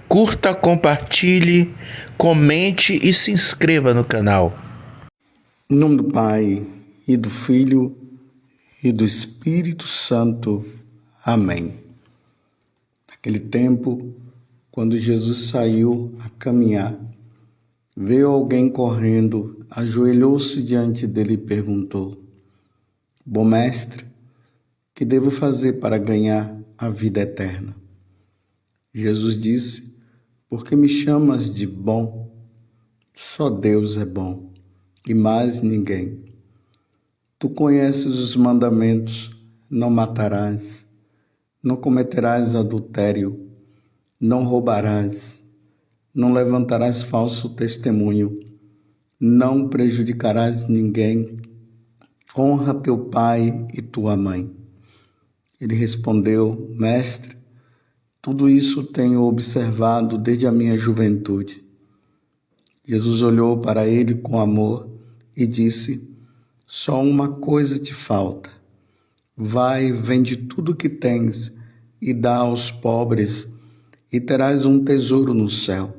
Curta, compartilhe, comente e se inscreva no canal. Em nome do Pai, e do Filho, e do Espírito Santo. Amém. Naquele tempo, quando Jesus saiu a caminhar, veio alguém correndo, ajoelhou-se diante dele e perguntou: Bom mestre, que devo fazer para ganhar a vida eterna? Jesus disse: Por que me chamas de bom? Só Deus é bom, e mais ninguém. Tu conheces os mandamentos: não matarás, não cometerás adultério, não roubarás, não levantarás falso testemunho, não prejudicarás ninguém, honra teu pai e tua mãe. Ele respondeu: Mestre, tudo isso tenho observado desde a minha juventude. Jesus olhou para ele com amor e disse: Só uma coisa te falta. Vai, vende tudo o que tens e dá aos pobres, e terás um tesouro no céu.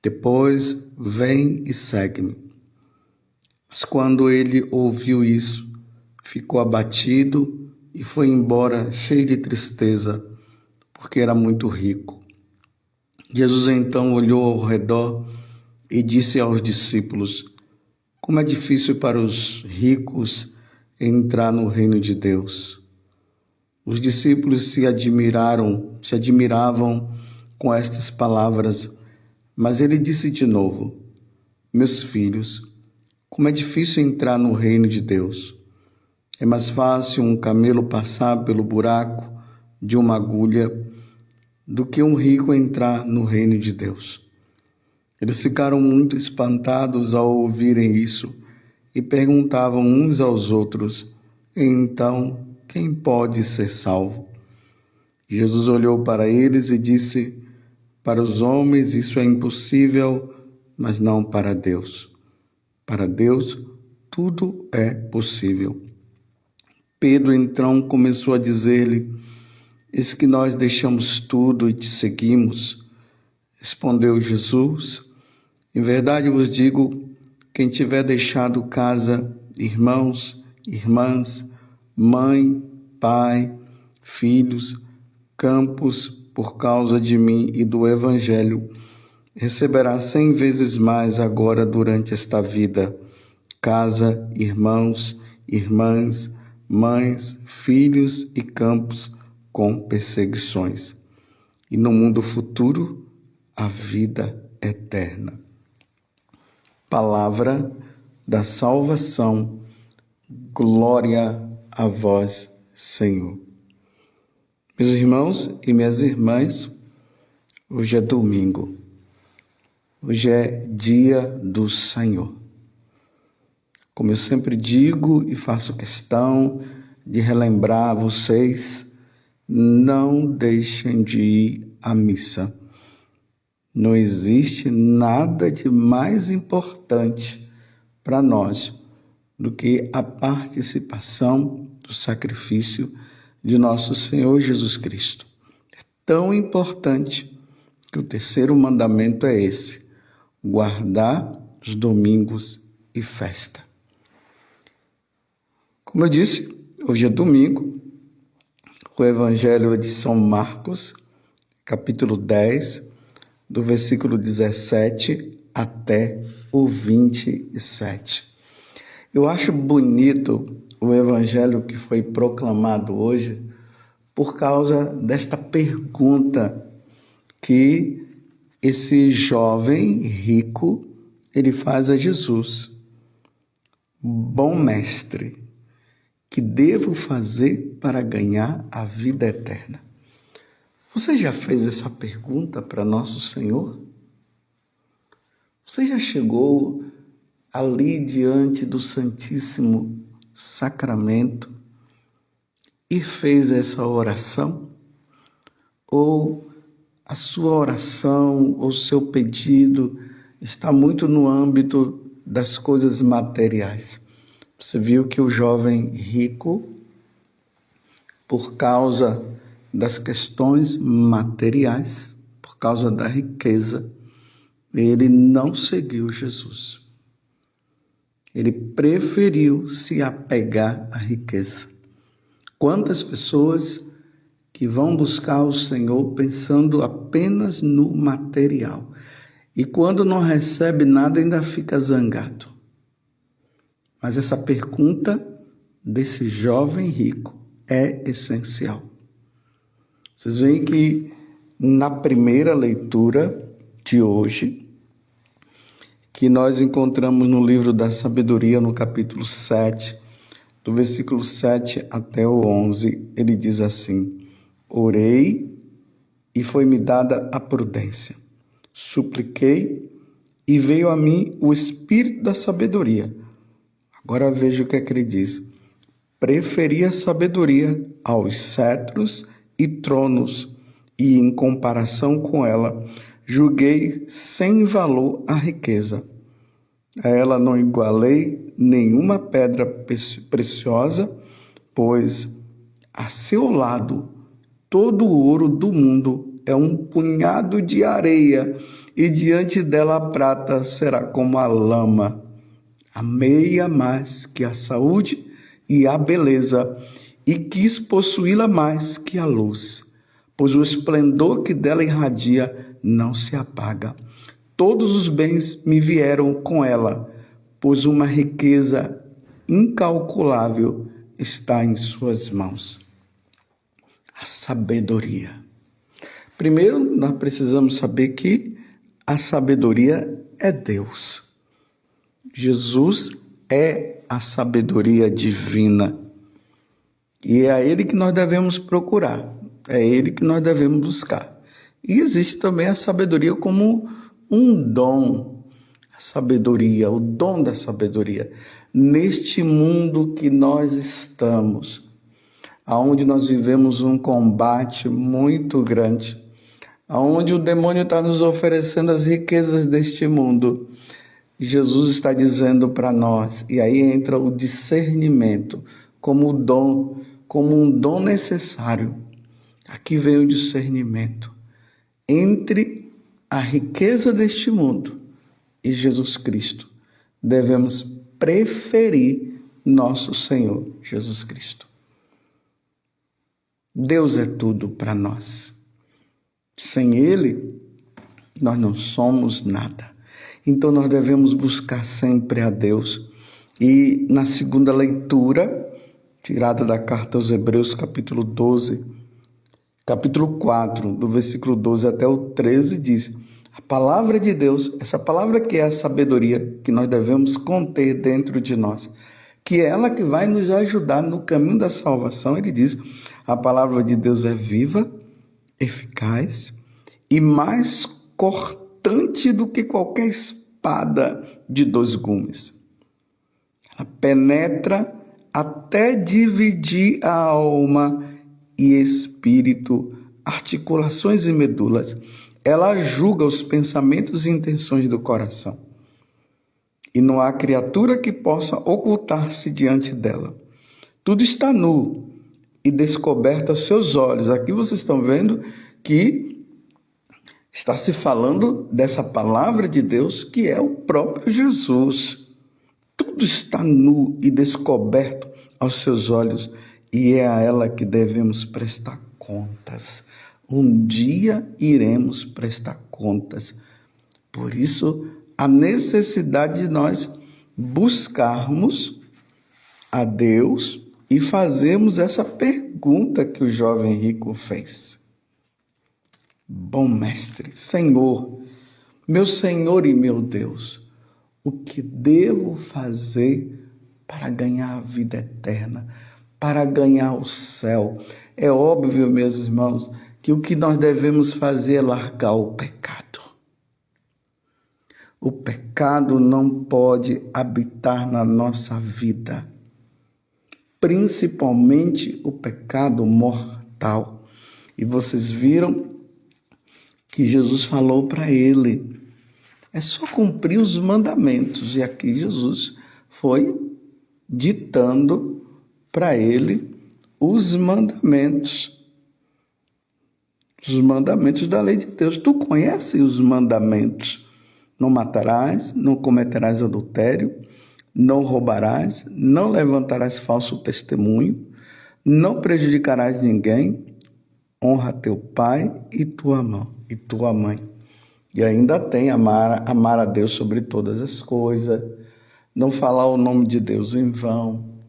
Depois, vem e segue-me. Mas quando ele ouviu isso, ficou abatido e foi embora cheio de tristeza, porque era muito rico. Jesus então olhou ao redor e disse aos discípulos: Como é difícil para os ricos entrar no reino de Deus. Os discípulos se admiravam com estas palavras, mas ele disse de novo: Meus filhos, como é difícil entrar no reino de Deus. É mais fácil um camelo passar pelo buraco de uma agulha do que um rico entrar no reino de Deus. Eles ficaram muito espantados ao ouvirem isso e perguntavam uns aos outros: Então, quem pode ser salvo? Jesus olhou para eles e disse: Para os homens isso é impossível, mas não para Deus. Para Deus tudo é possível. Pedro então começou a dizer-lhe: Eis que nós deixamos tudo e te seguimos. Respondeu Jesus: Em verdade vos digo, quem tiver deixado casa, irmãos, irmãs, mãe, pai, filhos, campos, por causa de mim e do Evangelho, receberá 100 vezes mais agora durante esta vida: casa, irmãos, irmãs, mães, filhos e campos com perseguições. E no mundo futuro, a vida eterna. Palavra da salvação. Glória a vós, Senhor. Meus irmãos e minhas irmãs, hoje é domingo. Hoje é dia do Senhor. Como eu sempre digo e faço questão de relembrar a vocês, não deixem de ir à missa. Não existe nada de mais importante para nós do que a participação do sacrifício de nosso Senhor Jesus Cristo. É tão importante que o terceiro mandamento é esse: guardar os domingos e festa. Como eu disse, hoje é domingo. O Evangelho é de São Marcos, capítulo 10, do versículo 17 até o 27. Eu acho bonito o evangelho que foi proclamado hoje por causa desta pergunta que esse jovem rico ele faz a Jesus: Bom mestre, que devo fazer para ganhar a vida eterna? Você já fez essa pergunta para nosso Senhor? Você já chegou ali diante do Santíssimo Sacramento e fez essa oração? Ou a sua oração, ou seu pedido está muito no âmbito das coisas materiais? Você viu que o jovem rico, por causa das questões materiais, por causa da riqueza, ele não seguiu Jesus. Ele preferiu se apegar à riqueza. Quantas pessoas que vão buscar o Senhor pensando apenas no material, e quando não recebe nada ainda fica zangado. Mas essa pergunta desse jovem rico é essencial. Vocês veem que na primeira leitura de hoje, que nós encontramos no livro da Sabedoria, no capítulo 7, do versículo 7 até o 11, ele diz assim: orei e foi-me dada a prudência. Supliquei e veio a mim o espírito da sabedoria. Agora veja o que é que ele diz. Preferi a sabedoria aos cetros e tronos, e em comparação com ela, julguei sem valor a riqueza. A ela não igualei nenhuma pedra preciosa, pois a seu lado todo o ouro do mundo é um punhado de areia, e diante dela a prata será como a lama. Amei-a mais que a saúde e a beleza, e quis possuí-la mais que a luz, pois o esplendor que dela irradia não se apaga. Todos os bens me vieram com ela, pois uma riqueza incalculável está em suas mãos. A sabedoria. Primeiro, nós precisamos saber que a sabedoria é Deus. Jesus é a sabedoria divina. E é a Ele que nós devemos procurar. É Ele que nós devemos buscar. E existe também a sabedoria como um dom. A sabedoria, o dom da sabedoria. Neste mundo que nós estamos, onde nós vivemos um combate muito grande, onde o demônio está nos oferecendo as riquezas deste mundo, Jesus está dizendo para nós, e aí entra o discernimento como um dom necessário. Aqui vem o discernimento entre a riqueza deste mundo e Jesus Cristo. Devemos preferir nosso Senhor Jesus Cristo. Deus é tudo para nós. Sem Ele, nós não somos nada. Então, nós devemos buscar sempre a Deus. E na segunda leitura, tirada da carta aos Hebreus, capítulo 12, capítulo 4, do versículo 12 até o 13, diz: a palavra de Deus, essa palavra que é a sabedoria que nós devemos conter dentro de nós, que é ela que vai nos ajudar no caminho da salvação. Ele diz: a palavra de Deus é viva, eficaz e mais cortante do que qualquer espada de 2 gumes. Ela penetra até dividir a alma e espírito, articulações e medulas. Ela julga os pensamentos e intenções do coração. E não há criatura que possa ocultar-se diante dela. Tudo está nu e descoberto aos seus olhos. Aqui vocês estão vendo que está se falando dessa palavra de Deus, que é o próprio Jesus. Tudo está nu e descoberto aos seus olhos, e é a ela que devemos prestar contas. Um dia iremos prestar contas. Por isso, a necessidade de nós buscarmos a Deus e fazermos essa pergunta que o jovem rico fez. Bom mestre, Senhor, meu Senhor e meu Deus, o que devo fazer para ganhar a vida eterna, para ganhar o céu? É óbvio, meus irmãos, que o que nós devemos fazer é largar o pecado. O pecado não pode habitar na nossa vida, principalmente o pecado mortal. E vocês viram que Jesus falou para ele: é só cumprir os mandamentos. E aqui Jesus foi ditando para ele os mandamentos. Os mandamentos da lei de Deus. Tu conheces os mandamentos. Não matarás, não cometerás adultério, não roubarás, não levantarás falso testemunho, não prejudicarás ninguém, honra teu pai e tua mãe. E ainda tem amar a Deus sobre todas as coisas, não falar o nome de Deus em vão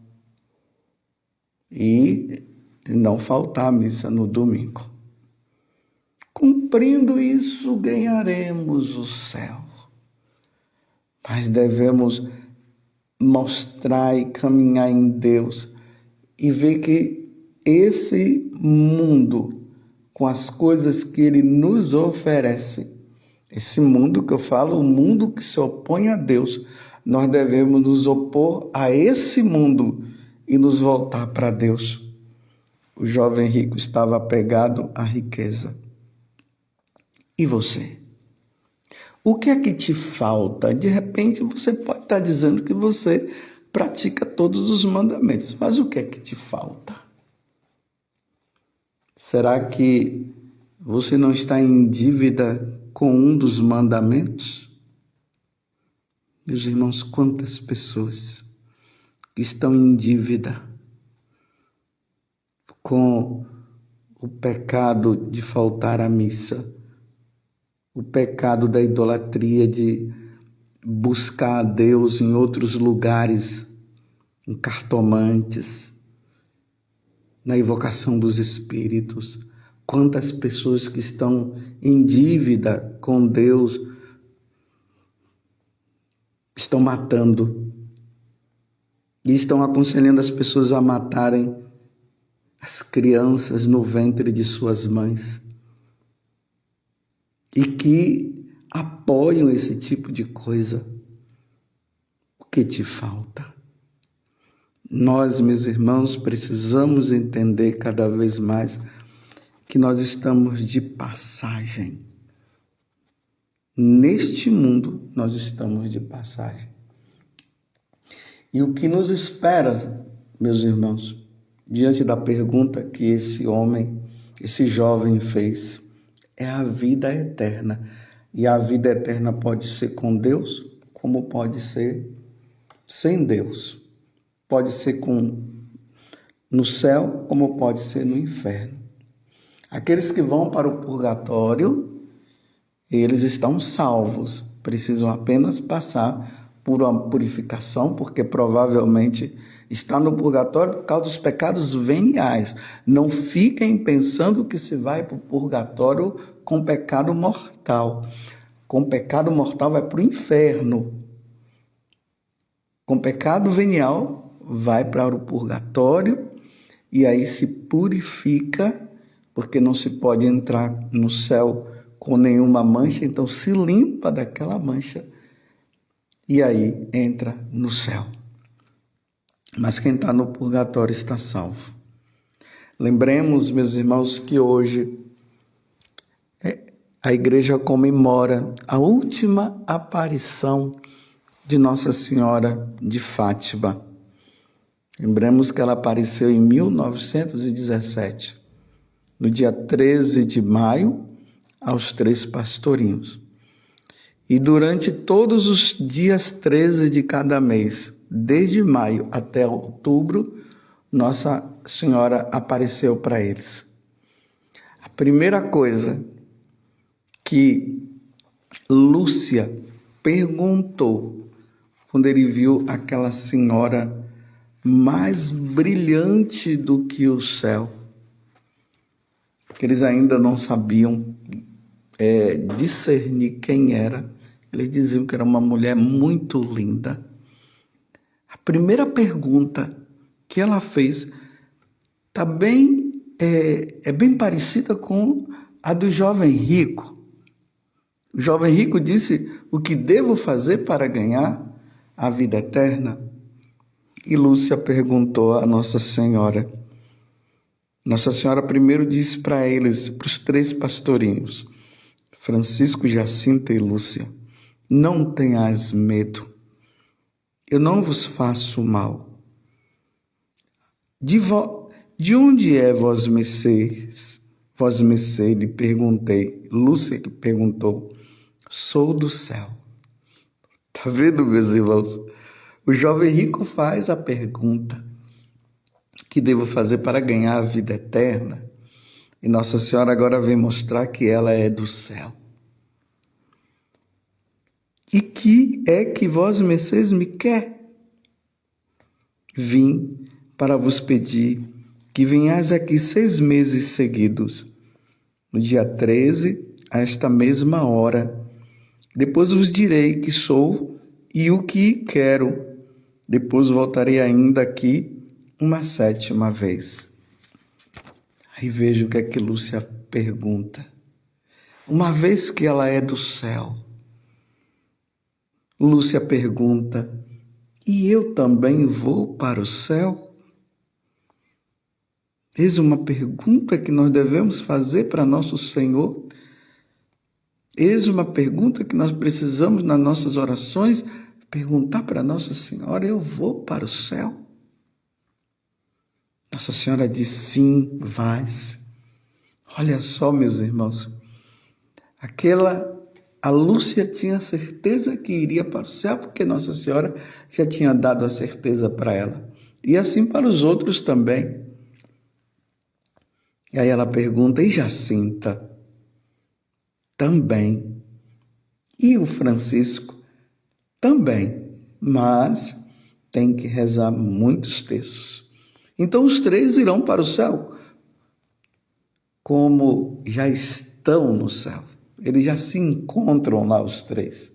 e não faltar à missa no domingo. Cumprindo isso, ganharemos o céu. Mas devemos mostrar e caminhar em Deus e ver que esse mundo, com as coisas que Ele nos oferece, esse mundo que eu falo, o mundo que se opõe a Deus, nós devemos nos opor a esse mundo e nos voltar para Deus. O jovem rico estava apegado à riqueza. E você? O que é que te falta? De repente você pode estar dizendo que você pratica todos os mandamentos, mas o que é que te falta? Será que você não está em dívida com um dos mandamentos? Meus irmãos, quantas pessoas estão em dívida com o pecado de faltar à missa, o pecado da idolatria, de buscar a Deus em outros lugares, em cartomantes, na invocação dos espíritos. Quantas pessoas que estão em dívida com Deus estão matando e estão aconselhando as pessoas a matarem as crianças no ventre de suas mães e que apoiam esse tipo de coisa. O que te falta? Nós, meus irmãos, precisamos entender cada vez mais que nós estamos de passagem. Neste mundo, nós estamos de passagem. E o que nos espera, meus irmãos, diante da pergunta que esse jovem fez, é a vida eterna. E a vida eterna pode ser com Deus, como pode ser sem Deus. Pode ser no céu, como pode ser no inferno. Aqueles que vão para o purgatório, eles estão salvos, precisam apenas passar por uma purificação, porque provavelmente está no purgatório por causa dos pecados veniais. Não fiquem pensando que se vai para o purgatório com pecado mortal. Com pecado mortal vai para o inferno. Com pecado venial vai para o purgatório e aí se purifica, porque não se pode entrar no céu com nenhuma mancha, então se limpa daquela mancha e aí entra no céu. Mas quem está no purgatório está salvo. Lembremos, meus irmãos, que hoje a igreja comemora a última aparição de Nossa Senhora de Fátima. Lembremos que ela apareceu em 1917, no dia 13 de maio, aos 3 pastorinhos. E durante todos os dias 13 de cada mês, desde maio até outubro, Nossa Senhora apareceu para eles. A primeira coisa que Lúcia perguntou quando ele viu aquela senhora mais brilhante do que o céu, porque eles ainda não sabiam discernir quem era. Eles diziam que era uma mulher muito linda. A primeira pergunta que ela fez é bem parecida com a do jovem rico. O jovem rico disse: o que devo fazer para ganhar a vida eterna? E Lúcia perguntou a Nossa Senhora. Nossa Senhora primeiro disse para eles, para os 3 pastorinhos, Francisco, Jacinta e Lúcia: não tenhais medo, eu não vos faço mal. De onde é vós mercedes vosmecê lhe perguntei, Lúcia que perguntou, sou do céu. Tá vendo, meus irmãos? O jovem rico faz a pergunta, que devo fazer para ganhar a vida eterna? E Nossa Senhora agora vem mostrar que ela é do céu. E que é que vós, mercês, me quer? Vim para vos pedir que venhais aqui 6 meses seguidos, no dia 13, a esta mesma hora. Depois vos direi que sou e o que quero. Depois voltarei ainda aqui uma 7ª vez. Aí veja o que é que Lúcia pergunta. Uma vez que ela é do céu, Lúcia pergunta, e eu também vou para o céu? Eis uma pergunta que nós devemos fazer para nosso Senhor. Eis uma pergunta que nós precisamos nas nossas orações perguntar para Nossa Senhora, eu vou para o céu? Nossa Senhora diz, sim, vais. Olha só, meus irmãos, a Lúcia tinha certeza que iria para o céu, porque Nossa Senhora já tinha dado a certeza para ela. E assim para os outros também. E aí ela pergunta, e Jacinta? Também. E o Francisco? Também. Mas tem que rezar muitos textos. Então os 3 irão para o céu, como já estão no céu. Eles já se encontram lá, os 3.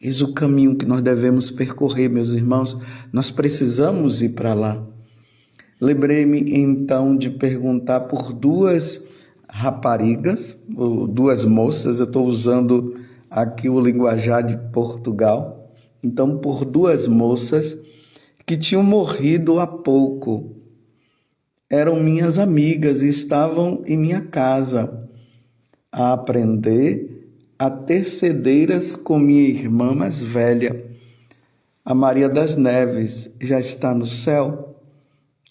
Eis o caminho que nós devemos percorrer, meus irmãos. Nós precisamos ir para lá. Lembrei-me então de perguntar por 2 raparigas, ou 2 moças, eu estou usando aqui o linguajar de Portugal. Então, por 2 moças que tinham morrido há pouco. Eram minhas amigas e estavam em minha casa a aprender a ter cedeiras com minha irmã mais velha. A Maria das Neves já está no céu?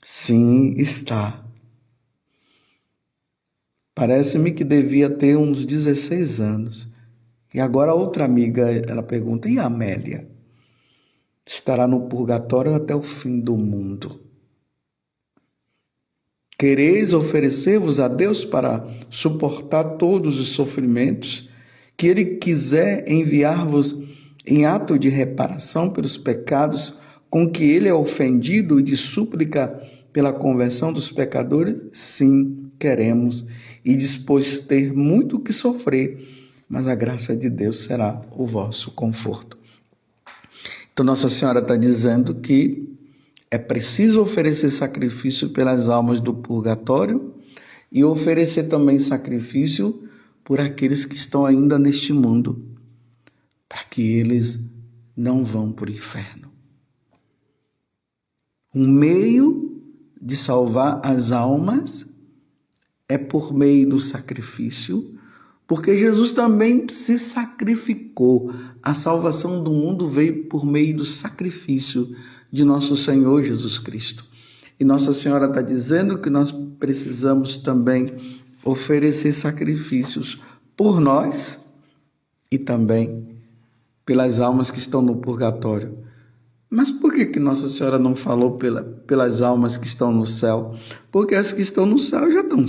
Sim, está. Parece-me que devia ter uns 16 anos. E agora a outra amiga, ela pergunta, e a Amélia? Estará no purgatório até o fim do mundo. Quereis oferecer-vos a Deus para suportar todos os sofrimentos que Ele quiser enviar-vos em ato de reparação pelos pecados com que Ele é ofendido e de súplica pela conversão dos pecadores? Sim, queremos, e dispôs ter muito que sofrer, mas a graça de Deus será o vosso conforto. Então Nossa Senhora está dizendo que é preciso oferecer sacrifício pelas almas do purgatório e oferecer também sacrifício por aqueles que estão ainda neste mundo, para que eles não vão para o inferno. Um meio de salvar as almas é por meio do sacrifício, porque Jesus também se sacrificou. A salvação do mundo veio por meio do sacrifício de nosso Senhor Jesus Cristo. E Nossa Senhora está dizendo que nós precisamos também oferecer sacrifícios por nós e também pelas almas que estão no purgatório. Mas por que Nossa Senhora não falou pelas almas que estão no céu? Porque as que estão no céu já estão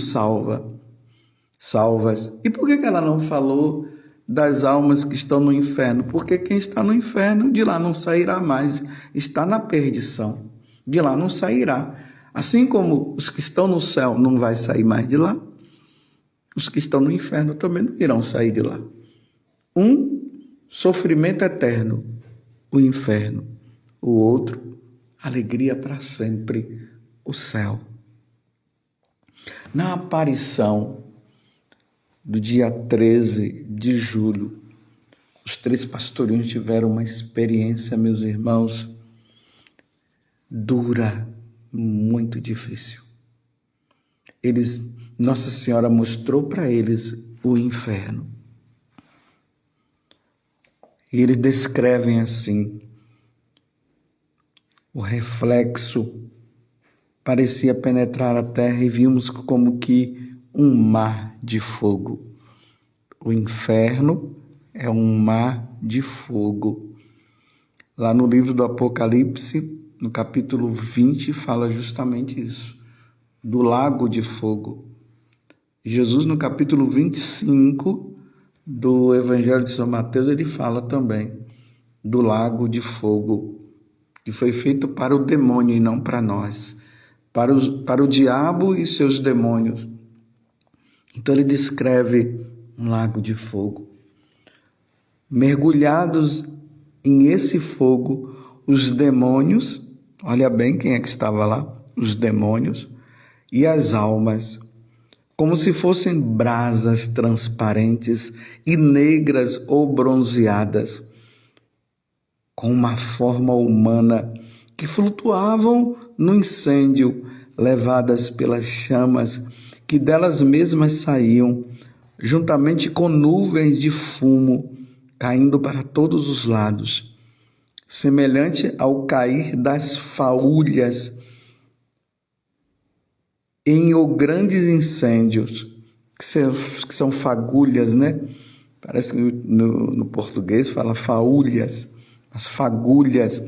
salvas. E por que ela não falou das almas que estão no inferno? Porque quem está no inferno, de lá não sairá mais, está na perdição, de lá não sairá. Assim como os que estão no céu não vai sair mais de lá, os que estão no inferno também não irão sair de lá. Um, sofrimento eterno, o inferno. O outro, alegria para sempre, o céu. Na aparição do dia 13 de julho, os 3 pastorinhos tiveram uma experiência, meus irmãos, dura, muito difícil. Nossa Senhora mostrou para eles o inferno. E eles descrevem assim: o reflexo parecia penetrar a terra e vimos como que um mar de fogo. O inferno é um mar de fogo. Lá no livro do Apocalipse, no capítulo 20, fala justamente isso, do lago de fogo. Jesus, no capítulo 25 do Evangelho de São Mateus, ele fala também do lago de fogo, que foi feito para o demônio e não para nós, para o diabo e seus demônios. Então ele descreve um lago de fogo. Mergulhados em esse fogo, os demônios, olha bem quem é que estava lá, os demônios e as almas, como se fossem brasas transparentes e negras ou bronzeadas, com uma forma humana, que flutuavam no incêndio, levadas pelas chamas que delas mesmas saíam, juntamente com nuvens de fumo, caindo para todos os lados, semelhante ao cair das faúlhas em grandes incêndios, que são fagulhas, né? Parece que no português fala faúlhas, as fagulhas,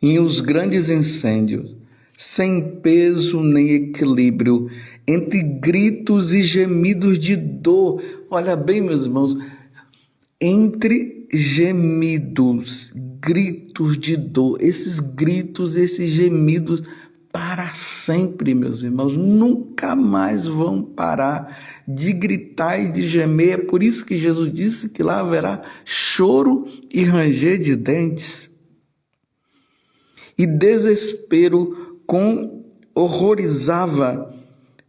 em os grandes incêndios, sem peso nem equilíbrio, entre gritos e gemidos de dor. Olha bem, meus irmãos, entre gemidos, gritos de dor, esses gritos, esses gemidos, para sempre, meus irmãos, nunca mais vão parar de gritar e de gemer. É por isso que Jesus disse que lá haverá choro e ranger de dentes. E desespero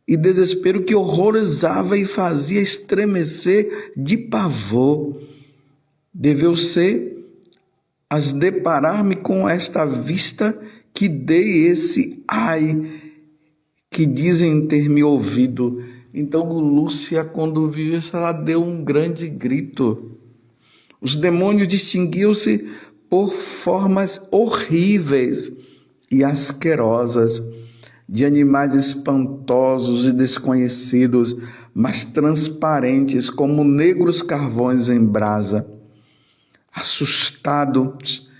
desespero que horrorizava e fazia estremecer de pavor. Deveu ser as deparar-me com esta vista que dei esse ai, que dizem ter me ouvido. Então Lúcia, quando viu isso, ela deu um grande grito. Os demônios distinguiam-se por formas horríveis e asquerosas, de animais espantosos e desconhecidos, mas transparentes como negros carvões em brasa. Assustados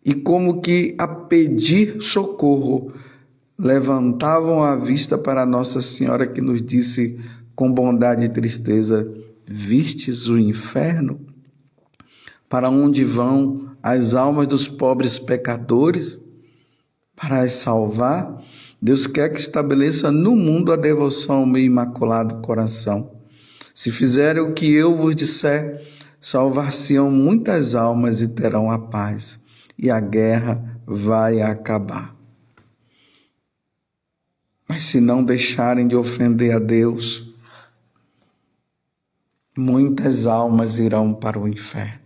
e como que a pedir socorro, levantavam a vista para Nossa Senhora, que nos disse com bondade e tristeza: vistes o inferno? Para onde vão as almas dos pobres pecadores? Para as salvar, Deus quer que estabeleça no mundo a devoção ao meu imaculado coração. Se fizerem o que eu vos disser, salvar-se-ão muitas almas e terão a paz, e a guerra vai acabar. Mas se não deixarem de ofender a Deus, muitas almas irão para o inferno.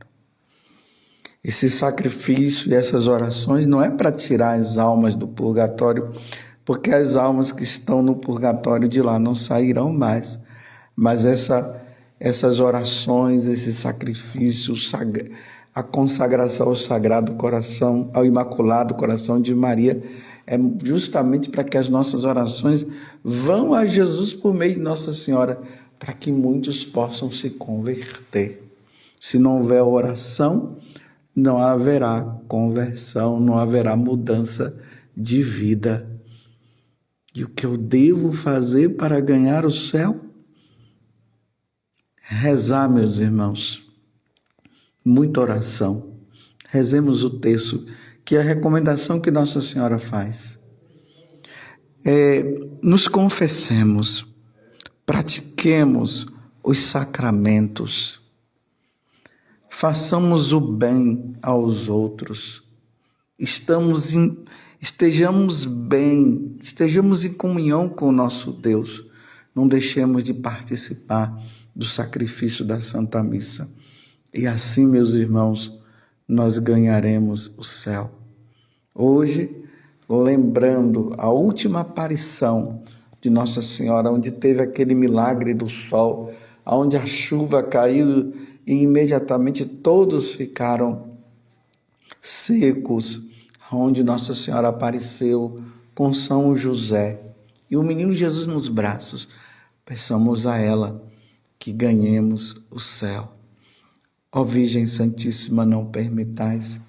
Esse sacrifício e essas orações não é para tirar as almas do purgatório, porque as almas que estão no purgatório de lá não sairão mais. Mas essas orações, esse sacrifício, a consagração ao Sagrado Coração, ao Imaculado Coração de Maria, é justamente para que as nossas orações vão a Jesus por meio de Nossa Senhora, para que muitos possam se converter. Se não houver oração, não haverá conversão, não haverá mudança de vida. E o que eu devo fazer para ganhar o céu? Rezar, meus irmãos. Muita oração. Rezemos o terço, que é a recomendação que Nossa Senhora faz. Nos confessemos, pratiquemos os sacramentos, façamos o bem aos outros, estejamos bem, estejamos em comunhão com o nosso Deus, não deixemos de participar do sacrifício da Santa Missa. E assim, meus irmãos, nós ganharemos o céu. Hoje, lembrando a última aparição de Nossa Senhora, onde teve aquele milagre do sol, onde a chuva caiu e imediatamente todos ficaram secos, onde Nossa Senhora apareceu com São José e o menino Jesus nos braços. Peçamos a ela que ganhemos o céu. Ó Virgem Santíssima, não permitais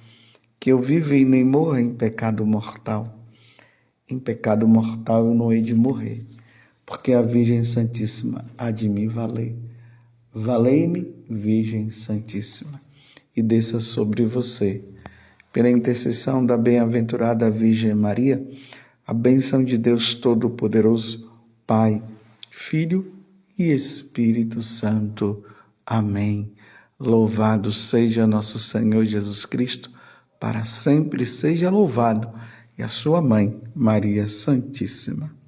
que eu viva e nem morra em pecado mortal. Em pecado mortal eu não hei de morrer, porque a Virgem Santíssima há de me valer. Valei-me, Virgem Santíssima, e desça sobre você, pela intercessão da bem-aventurada Virgem Maria, a bênção de Deus Todo-Poderoso, Pai, Filho e Espírito Santo. Amém. Louvado seja nosso Senhor Jesus Cristo, para sempre seja louvado, e a sua mãe, Maria Santíssima.